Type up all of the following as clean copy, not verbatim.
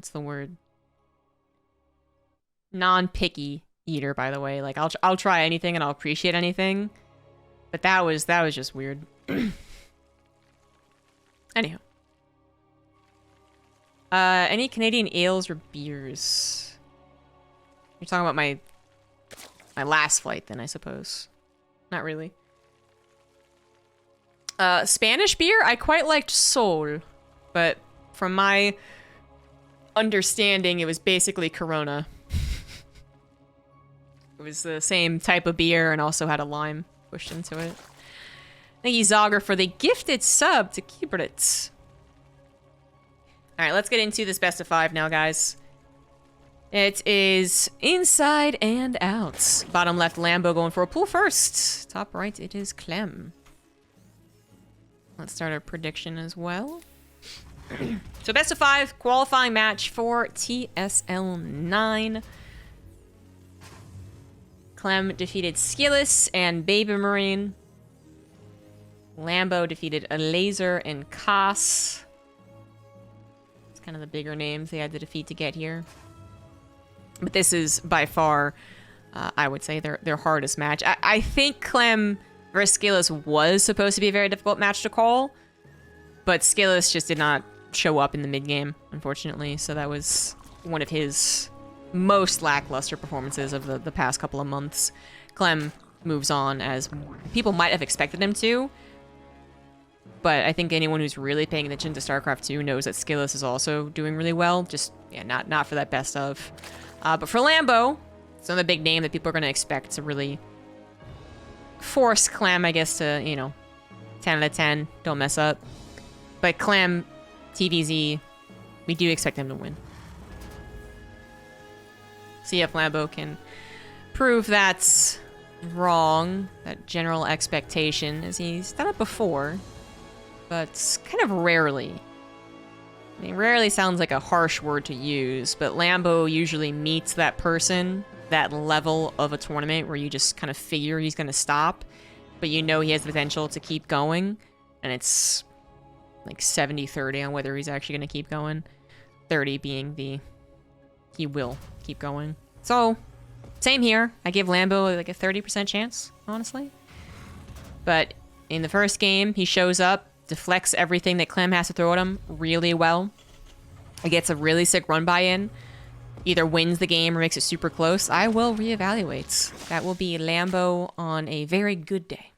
what's the word? Non-picky eater, by the way. Like, I'll try anything and I'll appreciate anything. But that was just weird. Anyhow. Any Canadian ales or beers? You're talking about my last flight then, I suppose. Not really. Spanish beer? I quite liked Sol. But from my understanding, it was basically Corona. It was the same type of beer and also had a lime pushed into it. Thank you, Zogger, for the gifted sub to keep it. Alright, let's get into this best of 5 now, guys. It is inside and out. Bottom left, Lambo going for a pull first. Top right, it is Clem. Let's start our prediction as well. So best of 5 qualifying match for TSL9. Clem defeated Skillis and Baby Marine. Lambo defeated a Laser and Koss. It's kind of the bigger names they had to defeat to get here. But this is by far, I would say, their hardest match. I think Clem versus Skillis was supposed to be a very difficult match to call. But Skillis just did not show up in the mid-game, unfortunately. So that was one of his most lackluster performances of the past couple of months. Clem moves on as people might have expected him to. But I think anyone who's really paying attention to StarCraft 2 knows that Skillis is also doing really well. Just, yeah, not for that best of. But for Lambo, it's another big name that people are going to expect to really force Clem, I guess, to, you know, 10 out of 10. Don't mess up. But Clem, TvZ, we do expect him to win. See if Lambo can prove that's wrong, that general expectation, as he's done it before. But kind of rarely. I mean, rarely sounds like a harsh word to use, but Lambo usually meets that person, that level of a tournament where you just kind of figure he's going to stop, but you know he has the potential to keep going, and it's like 70-30 on whether he's actually going to keep going. 30 being he will keep going. So, same here. I give Lambo like a 30% chance, honestly. But in the first game, he shows up, deflects everything that Clem has to throw at him really well. He gets a really sick run buy-in. Either wins the game or makes it super close. I will reevaluate. That will be Lambo on a very good day.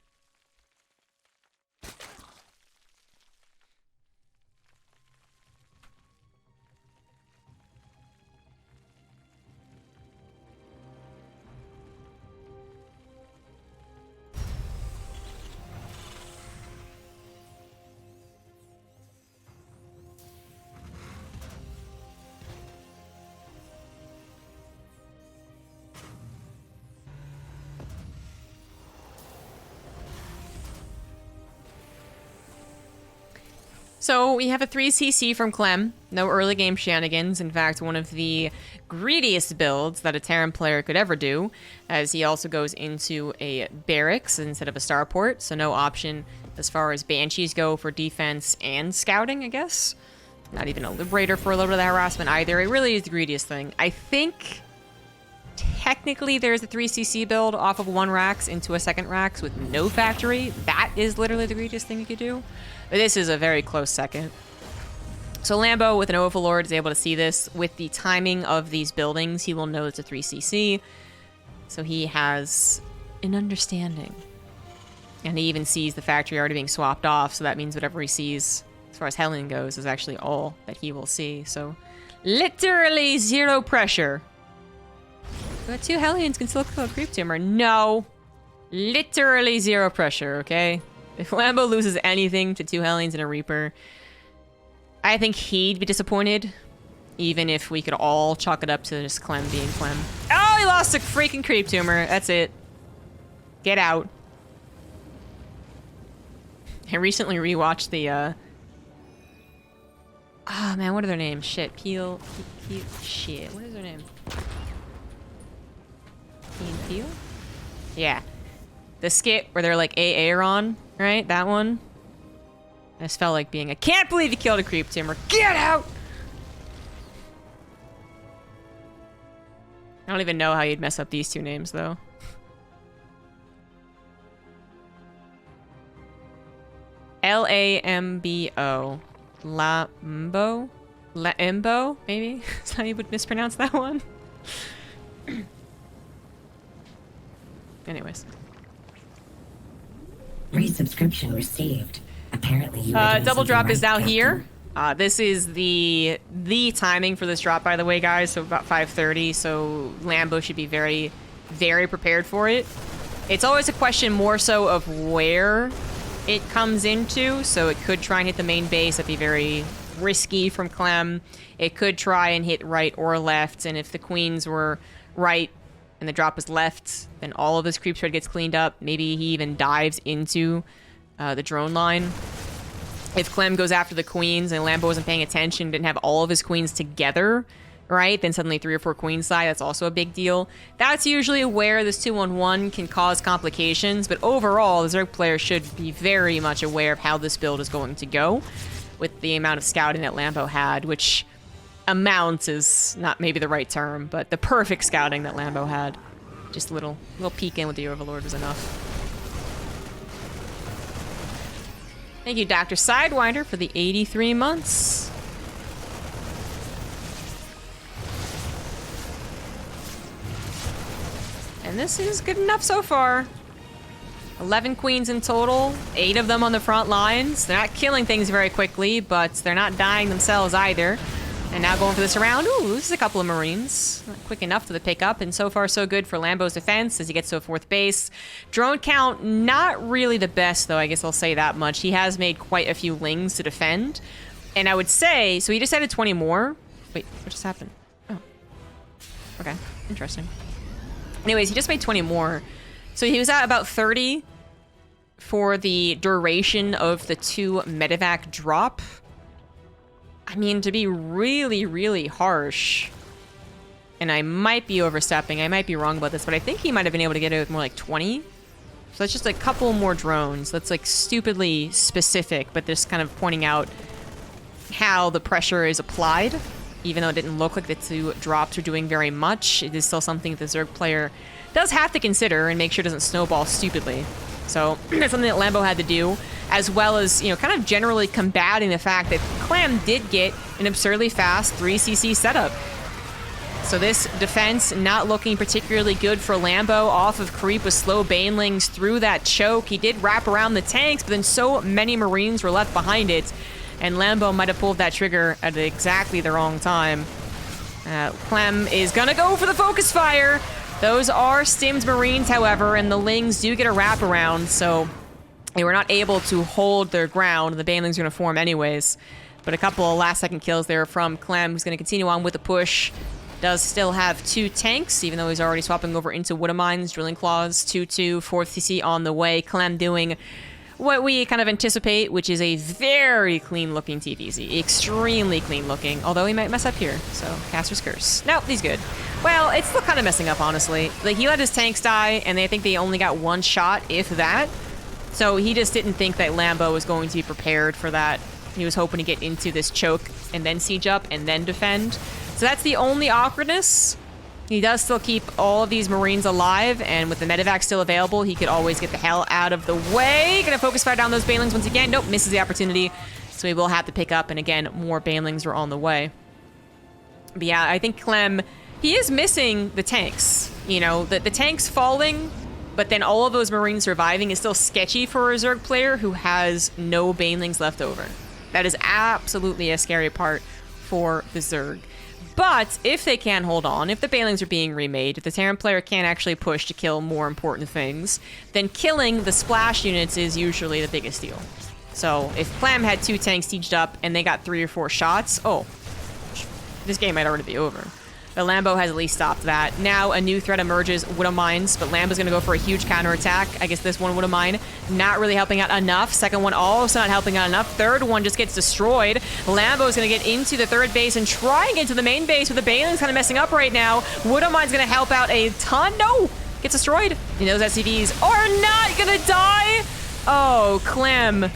So we have a 3cc from Clem. No early game shenanigans. In fact, one of the greediest builds that a Terran player could ever do, as he also goes into a barracks instead of a starport. So no option as far as Banshees go for defense and scouting, I guess. Not even a Liberator for a little bit of that harassment either. It really is the greediest thing. I think technically there's a 3cc build off of one racks into a second racks with no factory. That is literally the greediest thing you could do. But this is a very close second. So Lambo with an Overlord is able to see this. With the timing of these buildings, he will know it's a 3cc. So he has an understanding. And he even sees the factory already being swapped off, so that means whatever he sees, as far as Hellion goes, is actually all that he will see. So literally zero pressure. But 2 Hellions can still kill a Creep Tumor. No. Literally zero pressure, okay? If Lambo loses anything to 2 Hellions and a Reaper, I think he'd be disappointed. Even if we could all chalk it up to just Clem being Clem. Oh, he lost a freaking Creep Tumor. That's it. Get out. I recently rewatched the, oh, man, what are their names? Shit. Peel. Shit. What is their name? Peel? Yeah. The skit where they're like Aaron, right? That one. I just felt like being, I can't believe you killed a Creep Tumor. Get out! I don't even know how you'd mess up these two names, though. Lambo. Lambo? Lambo, maybe? Is how you would mispronounce that one? Anyways. Resubscription received. Apparently you double drop is now here. This is the timing for this drop, by the way, guys. So about 5:30. So Lambo should be very, very prepared for it. It's always a question more so of where it comes into. So it could try and hit the main base. That'd be very risky from Clem. It could try and hit right or left. And if the queens were right and the drop was left, then all of his creep spread gets cleaned up. Maybe he even dives into the drone line. If Clem goes after the queens and Lambo wasn't paying attention, didn't have all of his queens together, right? Then suddenly 3 or 4 queens side, that's also a big deal. That's usually where this 2-on-1 can cause complications, but overall, the Zerg player should be very much aware of how this build is going to go with the amount of scouting that Lambo had, which amount is not maybe the right term, but the perfect scouting that Lambo had. Just a little peek in with the Overlord was enough. Thank you, Dr. Sidewinder, for the 83 months. And this is good enough so far. 11 queens in total, 8 of them on the front lines. They're not killing things very quickly, but they're not dying themselves either. And now going for this around. Ooh, this is a couple of Marines. Not quick enough for the pickup, and so far so good for Lambo's defense as he gets to a 4th base. Drone count, not really the best, though, I guess I'll say that much. He has made quite a few lings to defend. And I would say, so he just added 20 more. Wait, what just happened? Oh. Okay, interesting. Anyways, he just made 20 more. So he was at about 30 for the duration of the 2 medevac drop. I mean, to be really, really harsh, and I might be overstepping, I might be wrong about this, but I think he might have been able to get it with more like 20. So that's just a couple more drones. That's like stupidly specific, but just kind of pointing out how the pressure is applied. Even though it didn't look like the 2 drops are doing very much, it is still something the Zerg player does have to consider and make sure it doesn't snowball stupidly. So that's something that Lambo had to do, as well as, you know, kind of generally combating the fact that Clem did get an absurdly fast 3cc setup. So this defense not looking particularly good for Lambo off of creep with slow banelings through that choke. He did wrap around the tanks, but then so many Marines were left behind it, and Lambo might have pulled that trigger at exactly the wrong time. Clem is gonna go for the focus fire. Those are stimmed Marines, however, and the Lings do get a wraparound, so they were not able to hold their ground. The banelings are going to form anyways. But a couple of last-second kills there from Clem, who's going to continue on with the push. Does still have 2 tanks, even though he's already swapping over into Woodamines, Drilling Claws, 2-2, 4th CC on the way. Clem doing what we kind of anticipate, which is a very clean-looking TvZ. Extremely clean-looking, although he might mess up here, so Caster's Curse. Nope, he's good. Well, it's still kind of messing up, honestly. Like, he let his tanks die, and I think they only got 1 shot, if that. So he just didn't think that Lambo was going to be prepared for that. He was hoping to get into this choke, and then siege up, and then defend. So that's the only awkwardness. He does still keep all of these Marines alive, and with the medevac still available, he could always get the hell out of the way. Gonna focus fire down those banelings once again. Nope, misses the opportunity. So he will have to pick up, and again, more banelings are on the way. But yeah, I think Clem, he is missing the tanks. You know, the tanks falling, but then all of those Marines surviving is still sketchy for a Zerg player who has no banelings left over. That is absolutely a scary part for the Zerg. But if they can hold on, if the banelings are being remade, if the Terran player can actually push to kill more important things, then killing the splash units is usually the biggest deal. So if Clem had 2 tanks sieged up and they got 3 or 4 shots, oh, this game might already be over. But Lambo has at least stopped that. Now a new threat emerges, Woodamines, but Lambo's gonna go for a huge counterattack. I guess this one Woodamine not really helping out enough. Second one also not helping out enough. Third one just gets destroyed. Lambo's gonna get into the 3rd base and try and get to the main base, with the banelings kind of messing up right now. Woodamine's gonna help out a ton. No! Gets destroyed. And those SCVs are not gonna die! Oh, Clem.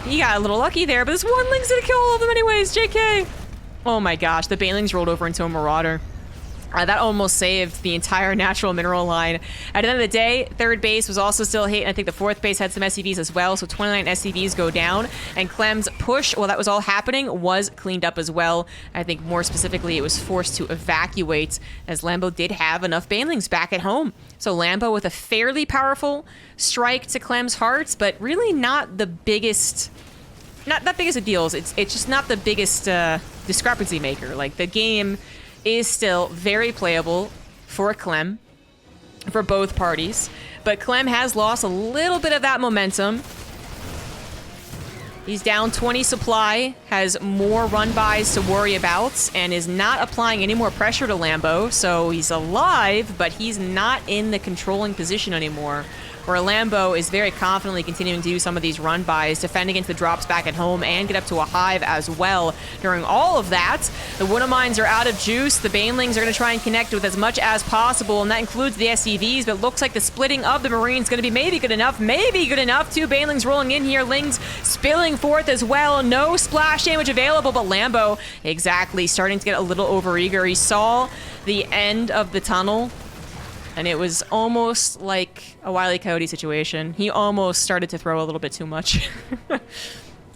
He got a little lucky there, but this one Link's gonna kill all of them anyways, JK. Oh my gosh, the banelings rolled over into a Marauder. That almost saved the entire natural mineral line. At the end of the day, third base was also still hit, and I think the fourth base had some SCVs as well, so 29 SCVs go down, and Clem's push, while that was all happening, was cleaned up as well. I think more specifically, it was forced to evacuate, as Lambo did have enough banelings back at home. So Lambo with a fairly powerful strike to Clem's heart, but really not the biggest... Not that biggest of deals. It's just not the biggest discrepancy maker. Like, the game is still very playable for Clem, for both parties. But Clem has lost a little bit of that momentum. He's down 20 supply, has more run-bys to worry about, and is not applying any more pressure to Lambo. So he's alive, but he's not in the controlling position anymore, where Lambo is very confidently continuing to do some of these run-bys, defend against the drops back at home, and get up to a hive as well. During all of that, the Woodamines are out of juice. The Banelings are going to try and connect with as much as possible, and that includes the SCVs, but looks like the splitting of the Marines is going to be maybe good enough. Maybe good enough. Two Banelings rolling in here. Lings spilling forth as well. No splash damage available, but Lambo, exactly, starting to get a little overeager. He saw the end of the tunnel, and it was almost like a Wile E. Coyote situation. He almost started to throw a little bit too much.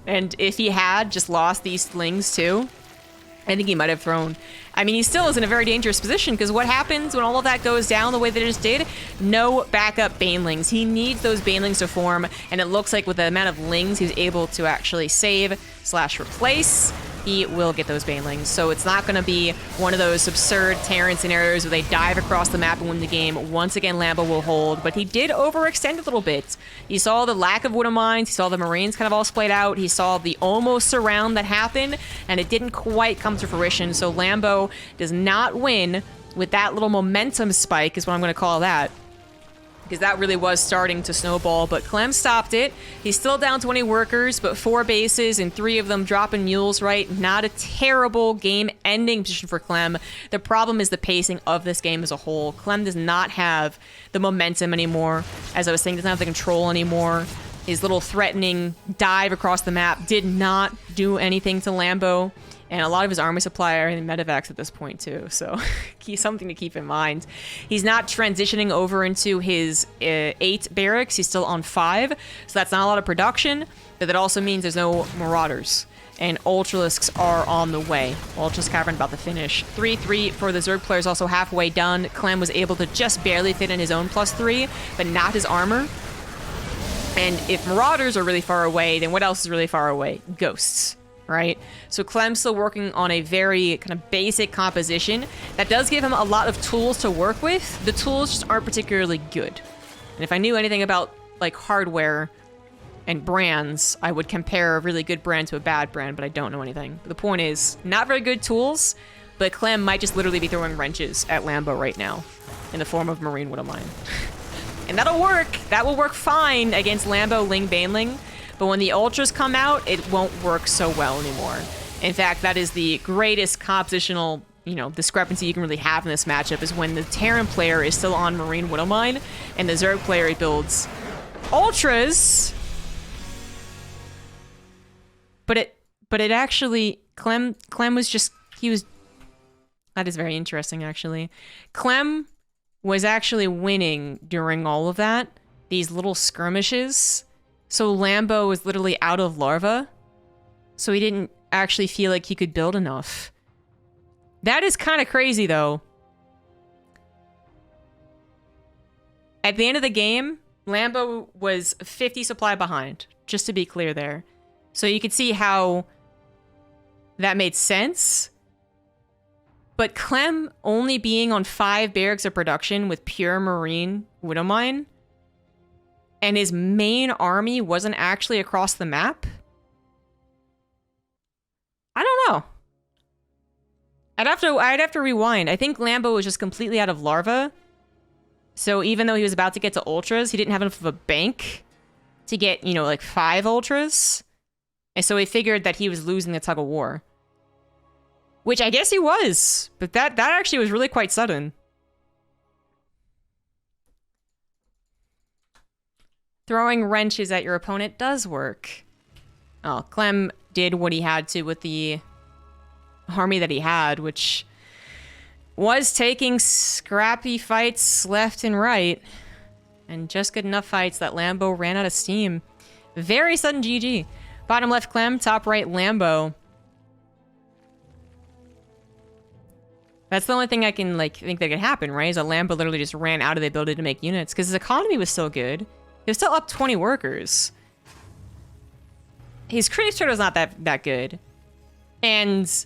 And if he had just lost these slings too, I think he might have thrown. I mean, he still is in a very dangerous position, because what happens when all of that goes down the way that it just did? No backup Banelings. He needs those Banelings to form, and it looks like with the amount of Lings he was able to actually save/replace, he will get those Banelings. So it's not going to be one of those absurd Terran scenarios where they dive across the map and win the game. Once again, Lambo will hold, but he did overextend a little bit. He saw the lack of Woodamines, he saw the Marines kind of all splayed out, he saw the almost surround that happened, and it didn't quite come to fruition. So Lambo does not win with that little momentum spike, is what I'm going to call that, because that really was starting to snowball, but Clem stopped it. He's still down 20 workers, but 4 bases and 3 of them dropping mules, right? Not a terrible game-ending position for Clem. The problem is the pacing of this game as a whole. Clem does not have the momentum anymore. As I was saying, doesn't have the control anymore. His little threatening dive across the map did not do anything to Lambo. And a lot of his army supply are in medevacs at this point too, so something to keep in mind. He's not transitioning over into his 8 barracks, he's still on 5, so that's not a lot of production, but that also means there's no Marauders. And Ultralisks are on the way. Ultralisk Cavern about to finish. 3-3 for the Zerg players, also halfway done. Clem was able to just barely fit in his own +3, but not his armor. And if Marauders are really far away, then what else is really far away? Ghosts. Right? So Clem's still working on a very kind of basic composition that does give him a lot of tools to work with. The tools just aren't particularly good. And if I knew anything about like hardware and brands, I would compare a really good brand to a bad brand, but I don't know anything. But the point is, not very good tools, but Clem might just literally be throwing wrenches at Lambo right now in the form of Marine Woodamine. And that'll work. That will work fine against Lambo, Ling, Baneling. But when the Ultras come out, it won't work so well anymore. In fact, that is the greatest compositional, discrepancy you can really have in this matchup, is when the Terran player is still on Marine Woodamine and the Zerg player builds Ultras. But it actually, Clem was just, that is very interesting actually. Clem was actually winning during all of that, these little skirmishes. So Lambo was literally out of larva, so he didn't actually feel like he could build enough. That is kind of crazy, though. At the end of the game, Lambo was 50 supply behind, just to be clear there. So you could see how that made sense. But Clem only being on 5 barracks of production with pure Marine Woodamine, and his main army wasn't actually across the map? I don't know. I'd have to rewind. I think Lambo was just completely out of larva. So even though he was about to get to Ultras, he didn't have enough of a bank to get, like 5 Ultras. And so he figured that he was losing the tug of war. Which I guess he was. But that actually was really quite sudden. Throwing wrenches at your opponent does work. Oh, Clem did what he had to with the army that he had, which was taking scrappy fights left and right. And just good enough fights that Lambo ran out of steam. Very sudden GG. Bottom left Clem, top right Lambo. That's the only thing I can like think that could happen, right? Is that Lambo literally just ran out of the ability to make units because his economy was still good. He was still up 20 workers. His critic turret was not that good. And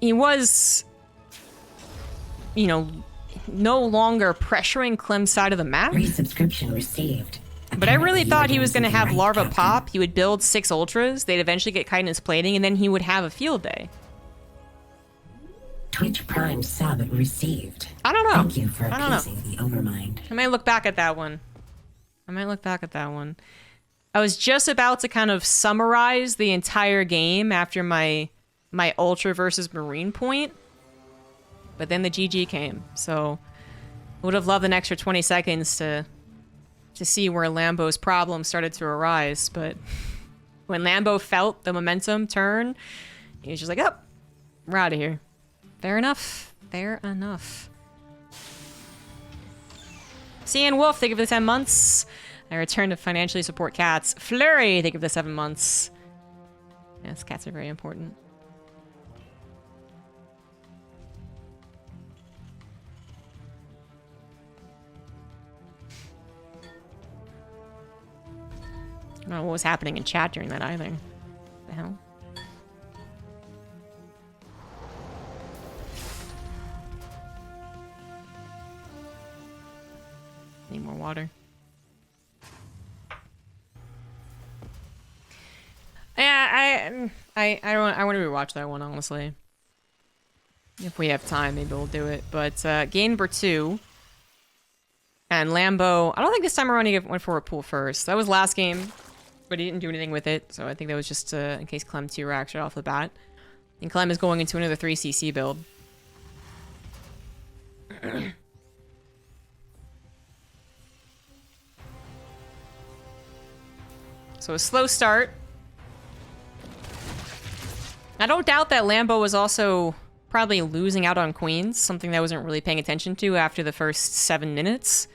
he was, you know, no longer pressuring Clem's side of the map. Resubscription received. But I really thought he was going to have Right, Larva Captain. pop. He would build 6 Ultras. They'd eventually get Chitinous Plating, and then he would have a field day. Twitch Prime sub received. I don't know. Thank you for I don't know. appeasing the overmind. I might look back at that one. I was just about to kind of summarize the entire game after my Ultra versus Marine point. But then the GG came, so I would have loved an extra 20 seconds to see where Lambo's problems started to arise. But when Lambo felt the momentum turn, he was just like, oh, we're out of here. Fair enough. Fair enough. Cian Wolf, thank you for the 10 months. I return to financially support cats. Flurry, thank you for the 7 months. Yes, cats are very important. I don't know what was happening in chat during that either. The hell? Need more water. Yeah, I want to rewatch that one, honestly. If we have time, maybe we'll do it. But game number 2. And Lambo, I don't think this time around he went for a pool first. That was last game, but he didn't do anything with it. So I think that was just in case Clem 2 racks right off the bat. And Clem is going into another 3cc build. So a slow start. I don't doubt that Lambo was also probably losing out on queens, something that I wasn't really paying attention to after the first 7 minutes.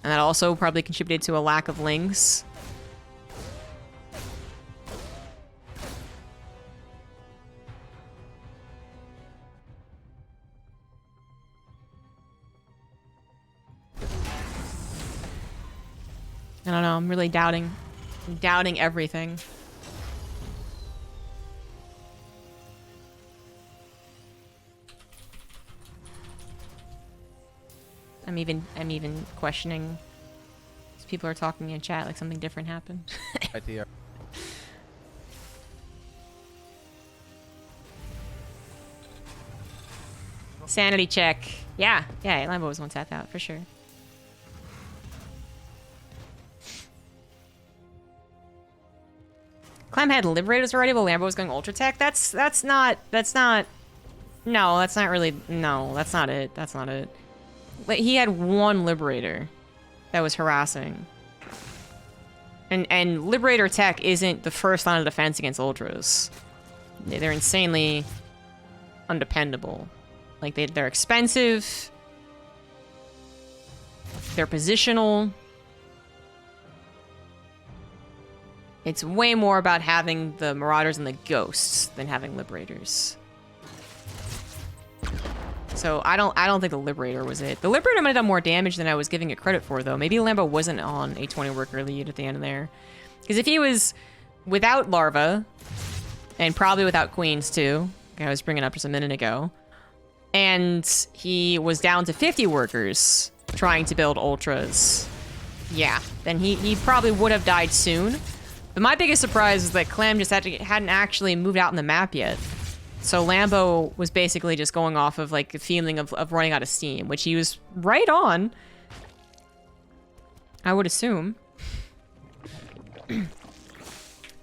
And that also probably contributed to a lack of lings. I don't know, I'm really doubting everything. I'm even questioning. People are talking in chat like something different happened. ITR. Sanity check. Yeah, Lambo was one tapped out for sure. Clem had Liberators already while Lambo was going Ultra Tech. That's not it. Like, he had one Liberator that was harassing. And Liberator Tech isn't the first line of defense against Ultras. They're insanely undependable. Like, they're expensive. They're positional. It's way more about having the Marauders and the Ghosts than having Liberators. So I don't think the Liberator was it. The Liberator might have done more damage than I was giving it credit for, though. Maybe Lambo wasn't on a 20 worker lead at the end of there. Because if he was without Larva, and probably without Queens too, like I was bringing up just a minute ago, and he was down to 50 workers trying to build Ultras, yeah, then he probably would have died soon. But my biggest surprise is that Clem just hadn't actually moved out in the map yet. So Lambo was basically just going off of like the feeling of running out of steam, which he was right on, I would assume.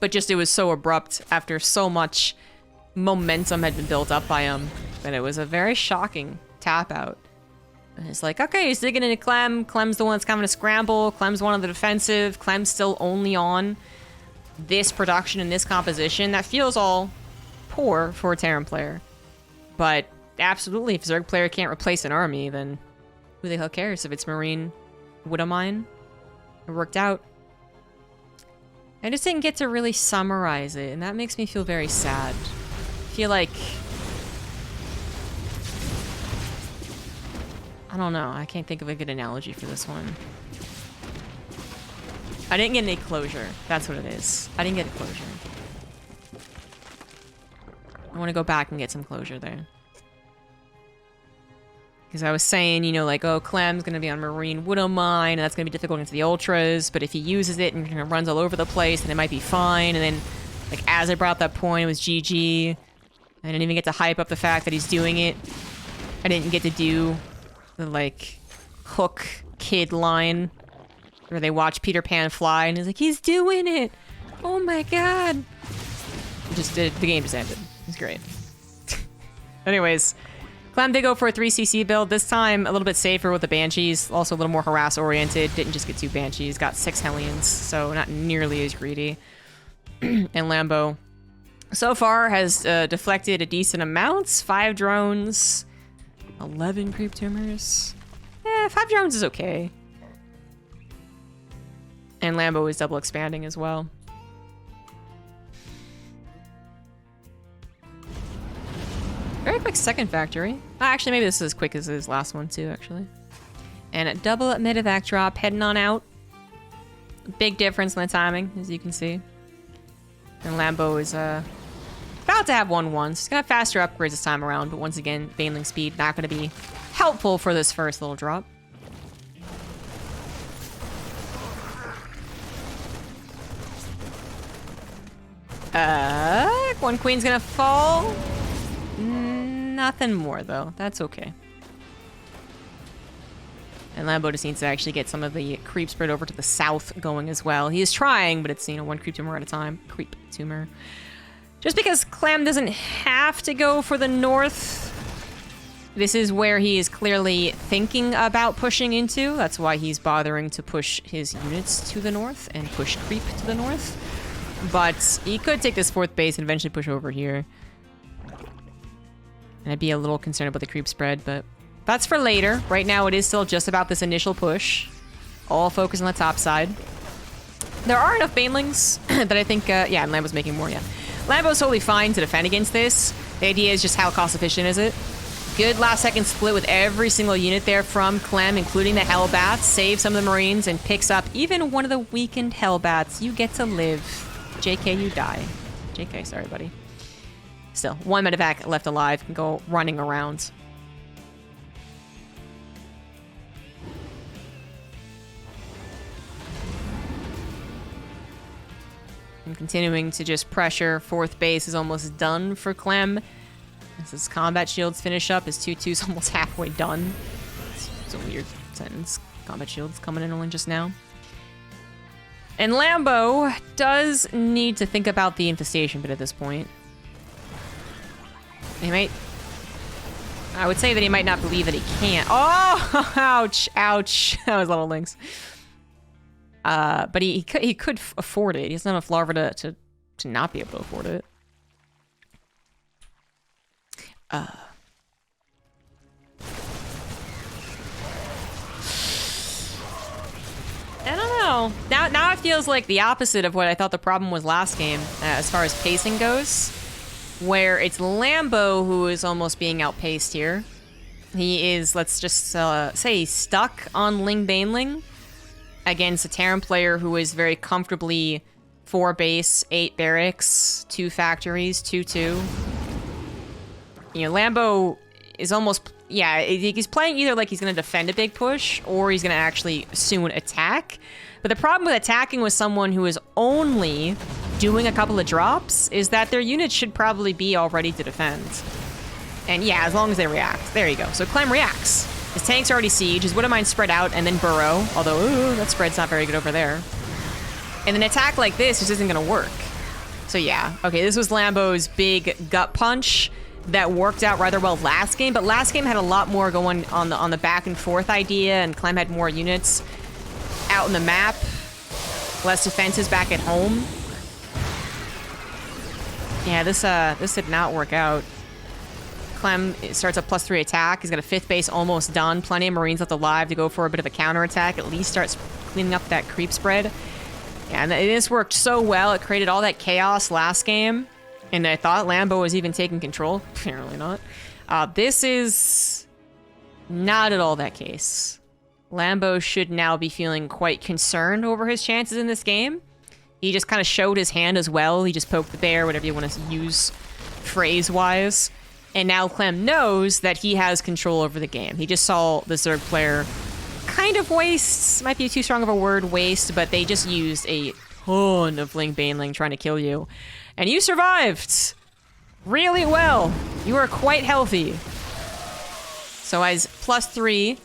But just it was so abrupt after so much momentum had been built up by him that it was a very shocking tap out. And it's like, okay, he's digging into Clem. Clem's the one that's coming to scramble. Clem's one on the defensive. Clem's still only on this production and this composition. That feels all poor for a Terran player. But absolutely, if Zerg player can't replace an army, then who the hell cares if it's Marine Widow Mine? It worked out. I just didn't get to really summarize it, and that makes me feel very sad. I feel like... I don't know. I can't think of a good analogy for this one. I didn't get any closure. That's what it is. I didn't get closure. I want to go back and get some closure there. Because I was saying, you know, like, oh, Clem's going to be on Marine Widow Mine, and that's going to be difficult against the Ultras, but if he uses it and kind of runs all over the place, then it might be fine. And then, like, as I brought that point, it was GG. I didn't even get to hype up the fact that he's doing it. I didn't get to do the, like, hook kid line where they watch Peter Pan fly, and he's like, he's doing it! Oh my god! The game just ended. It's great. Anyways, Clem did go for a 3cc build. This time, a little bit safer with the Banshees. Also a little more harass-oriented. Didn't just get 2 Banshees. Got 6 Hellions, so not nearly as greedy. And Lambo, so far, has deflected a decent amount. 5 drones. 11 creep tumors. 5 drones is okay. And Lambo is double expanding as well. Very quick second factory. Actually, maybe this is as quick as his last one too, actually. And a double at mid-evac drop, heading on out. Big difference in the timing, as you can see. And Lambo is about to have 1-1, so he's gonna have faster upgrades this time around, but once again, Baneling speed not gonna be helpful for this first little drop. One queen's gonna fall. Nothing more, though. That's okay. And Lambo just needs to actually get some of the creep spread over to the south going as well. He is trying, but it's, you know, 1 creep tumor at a time. Creep tumor. Just because Clem doesn't have to go for the north, this is where he is clearly thinking about pushing into. That's why he's bothering to push his units to the north and push creep to the north. But he could take this 4th base and eventually push over here. And I'd be a little concerned about the creep spread, but that's for later. Right now, it is still just about this initial push. All focus on the top side. There are enough Banelings that I think, yeah, and Lambo's making more, yeah. Lambo's totally fine to defend against this. The idea is just how cost efficient is it. Good last second split with every single unit there from Clem, including the Hellbats. Saves some of the Marines and picks up even one of the weakened Hellbats. You get to live. JK, you die. JK, sorry, buddy. Still, 1 medevac left alive, can go running around. And continuing to just pressure. 4th base is almost done for Clem. As his combat shields finish up, his 2-2's almost halfway done. It's a weird sentence. Combat shields coming in only just now. And Lambo does need to think about the infestation bit at this point. He might... I would say that he might not believe that he can't. Oh! Ouch! Ouch! That was little links. But he could afford it. He doesn't have enough larva to not be able to afford it. I don't know. Now it feels like the opposite of what I thought the problem was last game, as far as pacing goes, where it's Lambo who is almost being outpaced here. He is, let's just say, stuck on Ling Baneling against a Terran player who is very comfortably 4 base, 8 barracks, 2 factories, 2-2. You know, Lambo is almost... Yeah, he's playing either like he's going to defend a big push or he's going to actually soon attack. But the problem with attacking with someone who is only doing a couple of drops is that their units should probably be all ready to defend. And yeah, as long as they react. There you go. So Clem reacts. His tank's already siege. His Widowmine spread out and then burrow. Although, ooh, that spread's not very good over there. And an attack like this just isn't going to work. So yeah. Okay, this was Lambo's big gut punch that worked out rather well last game, but last game had a lot more going on the back and forth idea, and Clem had more units out in the map, less defenses back at home. Yeah, this did not work out. Clem starts a +3 attack. He's got a 5th base almost done. Plenty of Marines left alive to go for a bit of a counterattack. At least starts cleaning up that creep spread. Yeah, and this worked so well. It created all that chaos last game. And I thought Lambo was even taking control. Apparently not. This is not at all that case. Lambo should now be feeling quite concerned over his chances in this game. He just kind of showed his hand as well. He just poked the bear, whatever you want to use phrase-wise. And now Clem knows that he has control over the game. He just saw the Zerg player kind of waste, might be too strong of a word, waste, but they just used a ton of Ling Baneling trying to kill you. And you survived really well. You are quite healthy. So as +3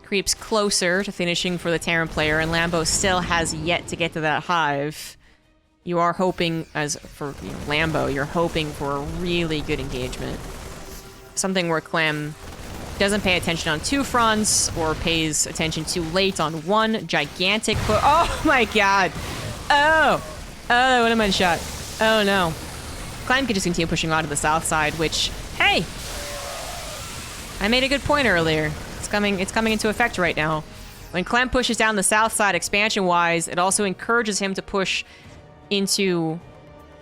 creeps closer to finishing for the Terran player, and Lambo still has yet to get to that hive, you are hoping, as for Lambo, you're hoping for a really good engagement. Something where Clem doesn't pay attention on 2 fronts, or pays attention too late on 1 gigantic put. Oh my god! Oh! Oh, what a man shot. Oh no. Clem could just continue pushing on to the south side, which, hey! I made a good point earlier. It's coming into effect right now. When Clem pushes down the south side expansion-wise, it also encourages him to push into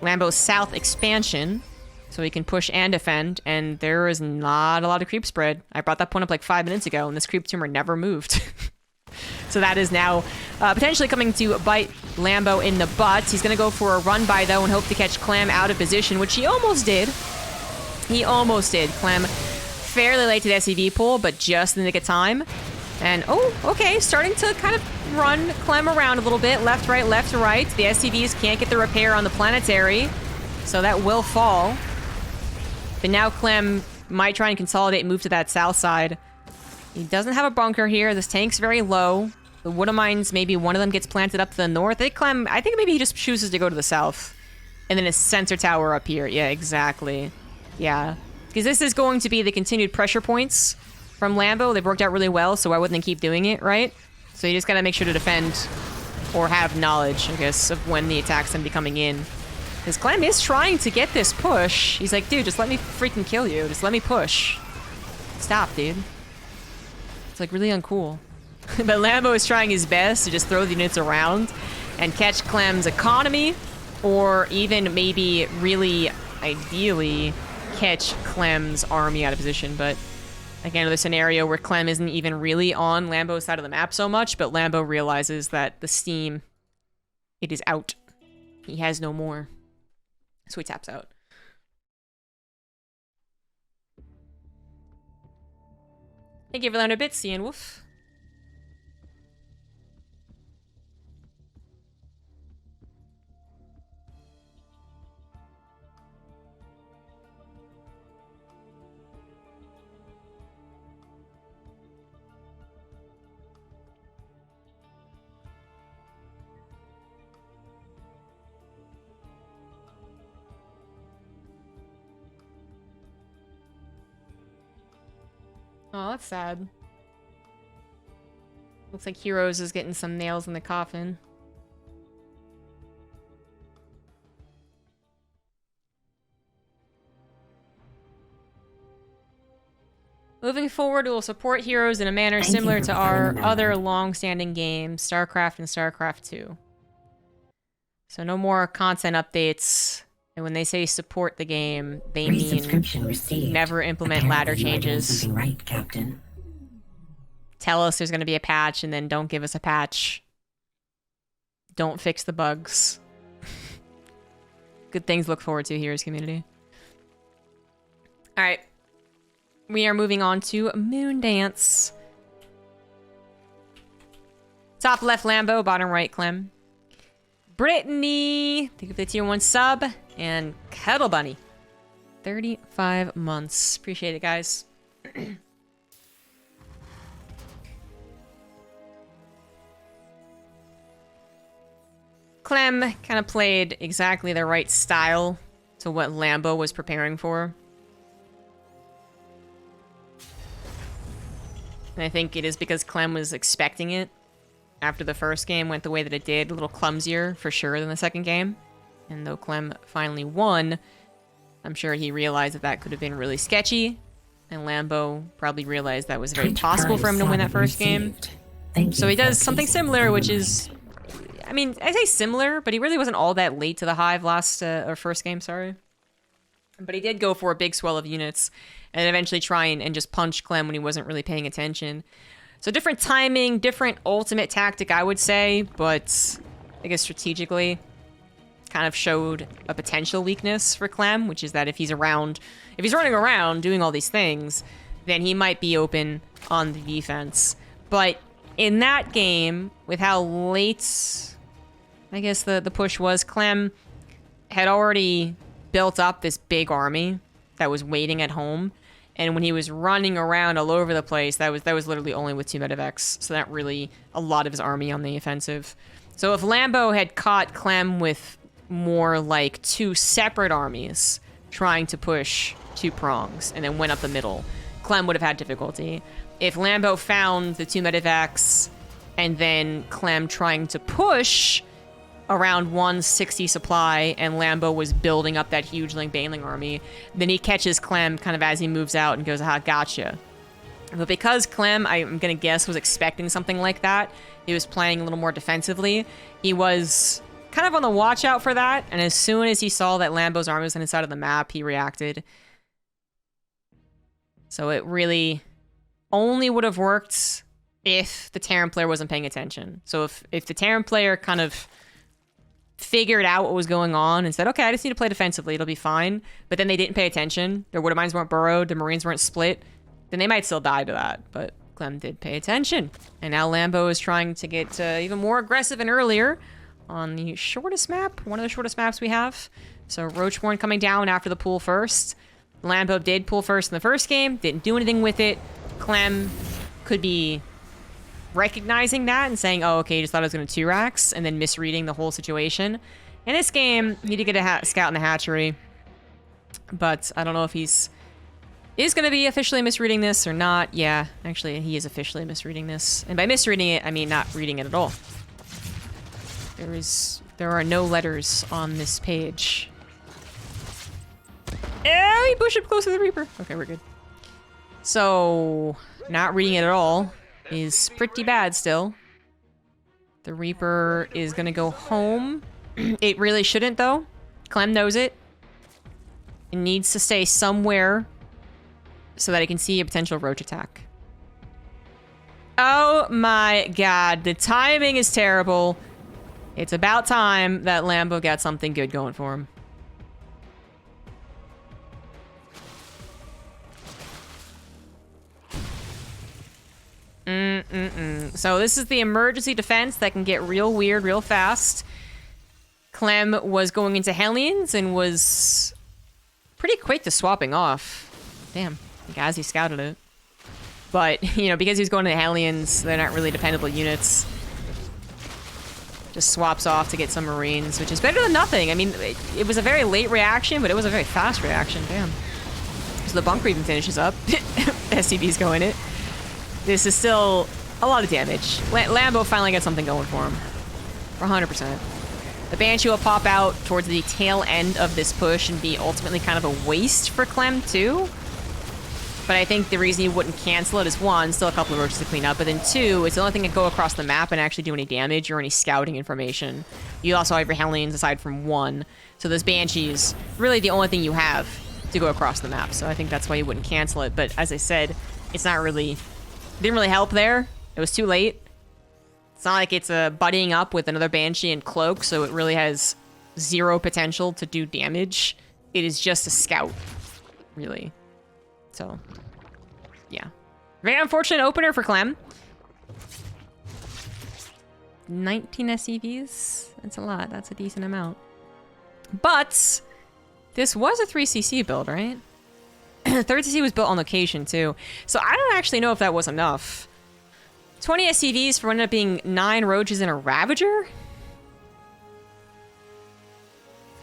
Lambo's south expansion, so he can push and defend, and there is not a lot of creep spread. I brought that point up like 5 minutes ago, and this creep tumor never moved. So that is now potentially coming to bite Lambo in the butt. He's going to go for a run by, though, and hope to catch Clem out of position, which he almost did. He almost did. Clem fairly late to the SCV pool, but just in the nick of time. And, oh, okay, starting to kind of run Clem around a little bit. Left, right, left to right. The SCVs can't get the repair on the planetary, so that will fall. But now Clem might try and consolidate and move to that south side. He doesn't have a bunker here. This tank's very low. The Wood of Mines, maybe one of them gets planted up to the north. I think maybe he just chooses to go to the south. And then his sensor tower up here. Yeah, exactly. Yeah. Because this is going to be the continued pressure points from Lambo. They've worked out really well, so why wouldn't they keep doing it, right? So you just gotta make sure to defend, or have knowledge, I guess, of when the attack's gonna be coming in. Because Clem is trying to get this push. He's like, dude, just let me freaking kill you. Just let me push. Stop, dude. It's like really uncool. But Lambo is trying his best to just throw the units around and catch Clem's economy, or even maybe really ideally catch Clem's army out of position. But again, another scenario where Clem isn't even really on Lambo's side of the map so much, but Lambo realizes that the steam, it is out. He has no more. So he taps out. Thank you for the 100 bits, Ian Wolf. Oh, that's sad. Looks like Heroes is getting some nails in the coffin. Moving forward, we will support Heroes in a manner similar to our other long-standing games, StarCraft and StarCraft 2. So no more content updates. And when they say support the game, they mean never implement ladder changes. Right, Captain. Tell us there's going to be a patch, and then don't give us a patch. Don't fix the bugs. Good things to look forward to, Heroes community. Alright. We are moving on to Moondance. Top left Lambo, bottom right Clem. Brittany, thank you for the tier 1 sub. And Kettle Bunny, 35 months. Appreciate it, guys. Clem kind of played exactly the right style to what Lambo was preparing for. And I think it is because Clem was expecting it. After the first game went the way that it did, a little clumsier for sure than the second game. And though Clem finally won, I'm sure he realized that that could have been really sketchy, and Lambo probably realized that was very Print possible for him to win that Savage first game. received. Thank So you he does for something teasing similar, which Overmind. is, I mean, I say similar, but he really wasn't all that late to the hive last, or first game, sorry. But he did go for a big swell of units, and eventually try and just punch Clem when he wasn't really paying attention. So different timing, different ultimate tactic, I would say, but I guess strategically kind of showed a potential weakness for Clem, which is that if he's running around doing all these things, then he might be open on the defense. But in that game, with how late, I guess, the push was, Clem had already built up this big army that was waiting at home. And when he was running around all over the place, that was literally only with 2 medevacs. So not really a lot of his army on the offensive. So if Lambo had caught Clem with more like 2 separate armies trying to push 2 prongs and then went up the middle, Clem would have had difficulty. If Lambo found the 2 medevacs and then Clem trying to push around 160 supply and Lambo was building up that huge Bailing army, then he catches Clem kind of as he moves out and goes, aha, gotcha. But because Clem, I'm going to guess, was expecting something like that, he was playing a little more defensively, he was kind of on the watch out for that, and as soon as he saw that Lambo's army was on his side of the map, he reacted. So it really only would have worked if the Terran player wasn't paying attention. So if the Terran player kind of figured out what was going on and said, okay, I just need to play defensively, it'll be fine, but then they didn't pay attention, their Wood Mines weren't burrowed, the Marines weren't split, then they might still die to that. But Clem did pay attention. And now Lambo is trying to get even more aggressive and earlier on the shortest map, one of the shortest maps we have. So Roachborn coming down after the pool first. Lambo did pull first in the first game, didn't do anything with it. Clem could be recognizing that and saying, oh, okay, just thought I was going to 2-racks, and then misreading the whole situation. In this game, he did get a scout in the hatchery, but I don't know if he's going to be officially misreading this or not. Yeah, actually, he is officially misreading this. And by misreading it, I mean not reading it at all. There are no letters on this page. Oh, he pushed up close to the Reaper. Okay, we're good. So, not reading it at all is pretty bad still. The Reaper is gonna go home. It really shouldn't, though. Clem knows it. It needs to stay somewhere so that it can see a potential roach attack. Oh my god, the timing is terrible. It's about time that Lambo got something good going for him. So this is the emergency defense that can get real weird real fast. Clem was going into Hellions and was pretty quick to swapping off. Damn, I think as he scouted it. But, you know, because he was going into Hellions, they're not really dependable units. Just swaps off to get some Marines, which is better than nothing. I mean, it was a very late reaction, but it was a very fast reaction. Damn. So the bunker even finishes up. SCB's going it. This is still a lot of damage. Lambo finally got something going for him. For 100%. The Banshee will pop out towards the tail end of this push and be ultimately kind of a waste for Clem, too. But I think the reason he wouldn't cancel it is, one, still a couple of roaches to clean up, but then two, it's the only thing that can go across the map and actually do any damage or any scouting information. You also have your Hellions aside from one. So this Banshee is really the only thing you have to go across the map. So I think that's why you wouldn't cancel it. But as I said, it's not really... didn't really help there. It was too late. It's not like it's buddying up with another Banshee and Cloak, so it really has zero potential to do damage. It is just a scout, really. So, yeah. Very unfortunate opener for Clem. 19 SCVs? That's a lot. That's a decent amount. But, this was a 3cc build, right? Third CC was built on location, too. So I don't actually know if that was enough. 20 SCVs for what ended up being 9 Roaches and a Ravager?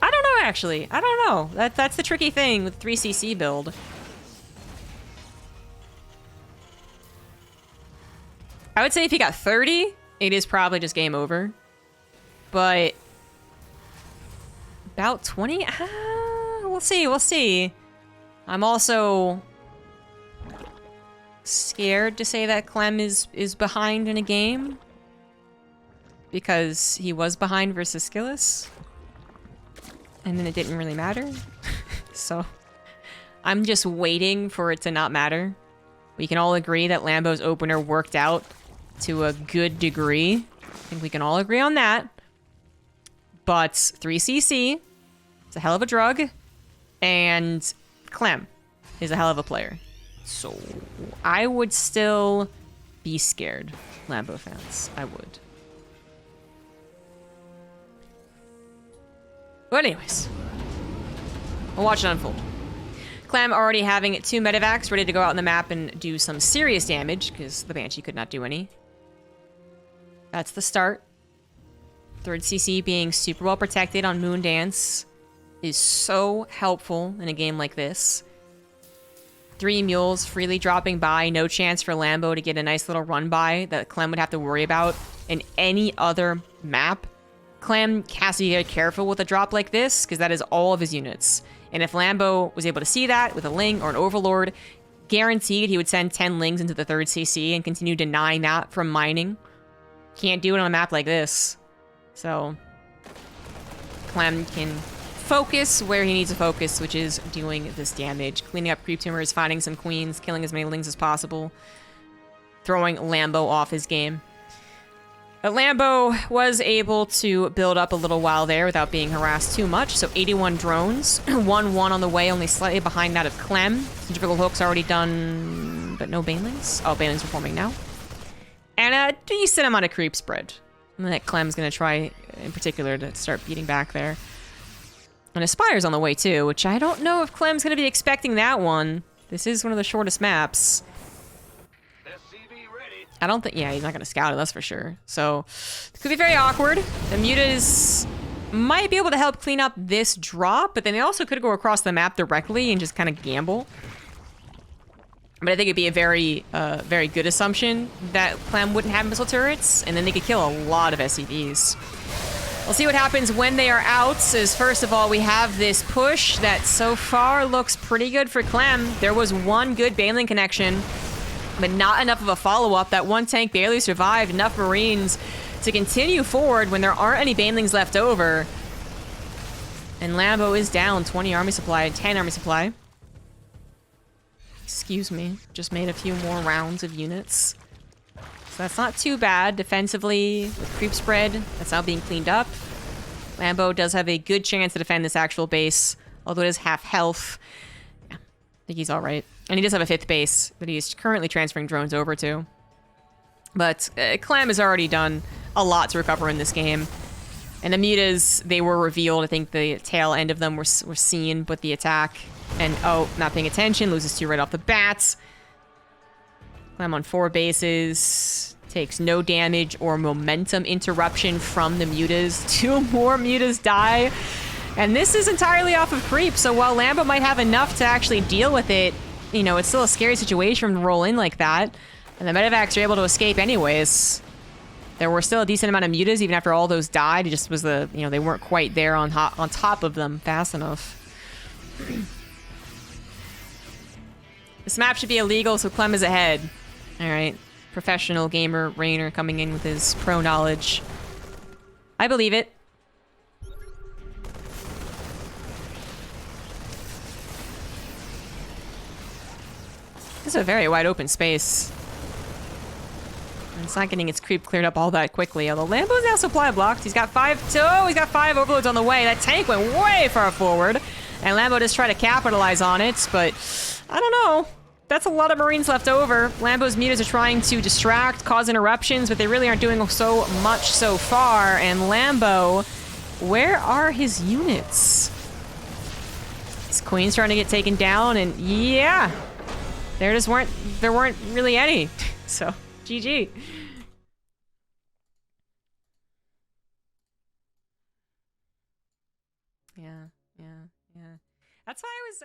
I don't know, actually. I don't know. That's the tricky thing with 3cc build. I would say if he got 30, it is probably just game over. But... about 20? we'll see, we'll see. I'm also scared to say that Clem is behind in a game. Because he was behind versus Skillus. And then it didn't really matter. So, I'm just waiting for it to not matter. We can all agree that Lambo's opener worked out to a good degree. I think we can all agree on that. But 3cc, it's a hell of a drug. And Clem is a hell of a player. So, I would still be scared, Lambo fans. I would. But anyways, we'll watch it unfold. Clem already having 2 medevacs ready to go out on the map and do some serious damage, because the Banshee could not do any. That's the start. 3rd CC being super well protected on Moondance is so helpful in a game like this. 3 mules freely dropping by, no chance for Lambo to get a nice little run by that Clem would have to worry about in any other map. Clem has to be very careful with a drop like this, because that is all of his units. And if Lambo was able to see that with a Ling or an Overlord, guaranteed he would send 10 Lings into the 3rd CC and continue denying that from mining. Can't do it on a map like this. So, Clem can focus where he needs to focus, which is doing this damage. Cleaning up creep tumors, finding some queens, killing as many Lings as possible. Throwing Lambo off his game. But Lambo was able to build up a little while there without being harassed too much. So 81 drones, 1-1 on the way, only slightly behind that of Clem. Centrifugal hook's already done, but no banelings. Oh, banelings performing now. And a decent amount of creep spread. And that Clem's going to try, in particular, to start beating back there. And Aspire's on the way too, which I don't know if Clem's going to be expecting that one. This is one of the shortest maps. I don't think, yeah, he's not going to scout it, that's for sure. So, it could be very awkward. The mutas might be able to help clean up this drop, but then they also could go across the map directly and just kind of gamble. But I think it'd be a very, very good assumption that Clem wouldn't have missile turrets, and then they could kill a lot of SCVs. We'll see what happens when they are out, as first of all, we have this push that so far looks pretty good for Clem. There was one good Baneling connection, but not enough of a follow-up. That one tank barely survived enough Marines to continue forward when there aren't any Banelings left over. And Lambo is down 20 army supply, 10 army supply. Excuse me, just made a few more rounds of units. So that's not too bad defensively with creep spread. That's now being cleaned up. Lambo does have a good chance to defend this actual base, although it is half health. Yeah, I think he's all right. And he does have a 5th base that he's currently transferring drones over to. But Clem has already done a lot to recover in this game. And the mutas, they were revealed. I think the tail end of them were seen with the attack. And, oh, not paying attention. Loses 2 right off the bat. Clem on 4 bases. Takes no damage or momentum interruption from the mutas. 2 more mutas die. And this is entirely off of creep. So while Lambo might have enough to actually deal with it, you know, it's still a scary situation to roll in like that. And the medevacs are able to escape anyways. There were still a decent amount of mutas even after all those died. It just was the, you know, they weren't quite there on top of them fast enough. This map should be illegal, so Clem is ahead. All right. Professional gamer Rainer coming in with his pro knowledge. I believe it. This is a very wide open space. And it's not getting its creep cleared up all that quickly, although Lambo's now supply blocked. He's got 5 overloads on the way. That tank went way far forward. And Lambo just tried to capitalize on it, but I don't know. That's a lot of Marines left over. Lambo's mutas are trying to distract, cause interruptions, but they really aren't doing so much so far. And Lambo, where are his units? His queen's trying to get taken down, and yeah, there weren't really any. So, GG. Yeah. That's why I was.